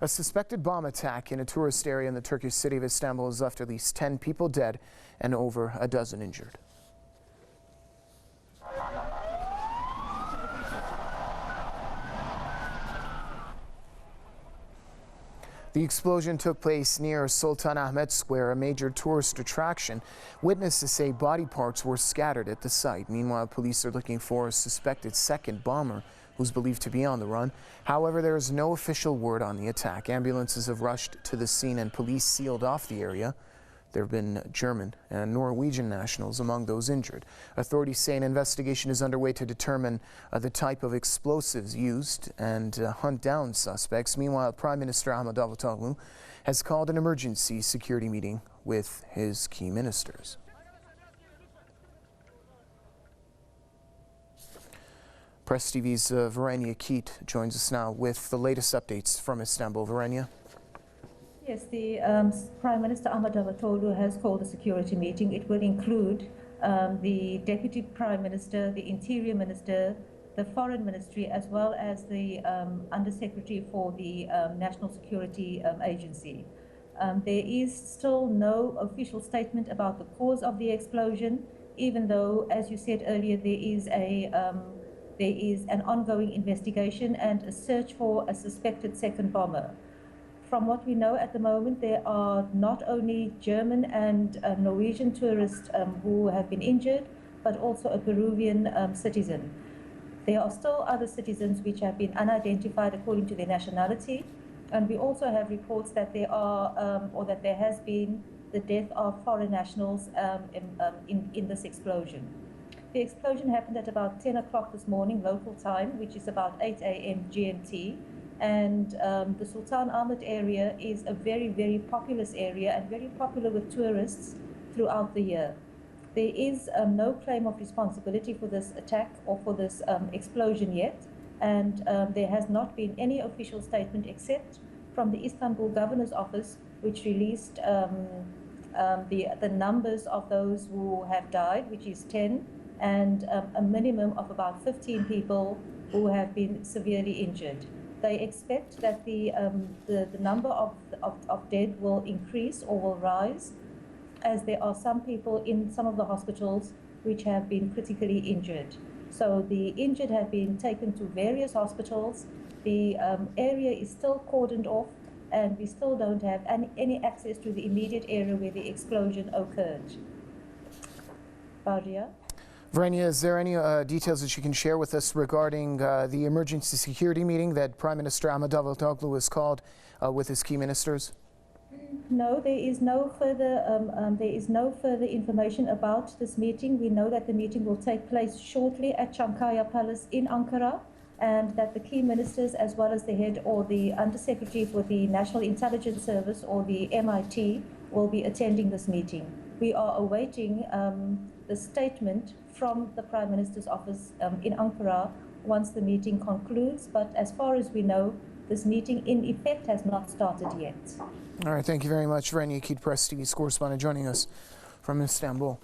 A suspected bomb attack in a tourist area in the Turkish city of Istanbul has left at least 10 people dead and over a dozen injured. The explosion took place near Sultan-ahmet Square, a major tourist attraction. Witnesses say body parts were scattered at the site. Meanwhile, police are looking for a suspected second bomber who's believed to be on the run. However, there is no official word on the attack. Ambulances have rushed to the scene and police sealed off the area. There have been German and Norwegian nationals among those injured. Authorities say an investigation is underway to determine the type of explosives used and hunt down suspects. Meanwhile, Prime Minister Ahmet Davutoglu has called an emergency security meeting with his key ministers. Press TV's Verenia Keat joins us now with the latest updates from Istanbul. Verenia. Yes, the Prime Minister Ahmet Davutoglu has called a security meeting. It will include the Deputy Prime Minister, the Interior Minister, the Foreign Ministry, as well as the Undersecretary for the National Security Agency. There is still no official statement about the cause of the explosion, even though, as you said earlier, there is an ongoing investigation and a search for a suspected second bomber. From what we know at the moment, there are not only German and Norwegian tourists who have been injured, but also a Peruvian citizen. There are still other citizens which have been unidentified according to their nationality. And we also have reports that there are, or that there has been the death of foreign nationals in this explosion. The explosion happened at about 10 o'clock this morning, local time, which is about 8 a.m. GMT. And the Sultan-ahmet area is a very, very populous area and very popular with tourists throughout the year. There is no claim of responsibility for this attack or for this explosion yet, and there has not been any official statement except from the Istanbul Governor's Office, which released the numbers of those who have died, which is 10, and a minimum of about 15 people who have been severely injured. They expect that the number of dead will increase or will rise, as there are some people in some of the hospitals which have been critically injured. So the injured have been taken to various hospitals. The area is still cordoned off, and we still don't have any access to the immediate area where the explosion occurred. Baria? Verenia, is there any details that you can share with us regarding the emergency security meeting that Prime Minister Ahmet Davutoglu has called with his key ministers? No, there is no further information about this meeting. We know that the meeting will take place shortly at Çankaya Palace in Ankara, and that the key ministers, as well as the head or the Undersecretary for the National Intelligence Service, or the MIT, will be attending this meeting. We are awaiting the statement from the Prime Minister's office in Ankara once the meeting concludes, but as far as we know, this meeting in effect has not started yet. All right, thank you very much, Verenia Keat, Press TV's correspondent, joining us from Istanbul.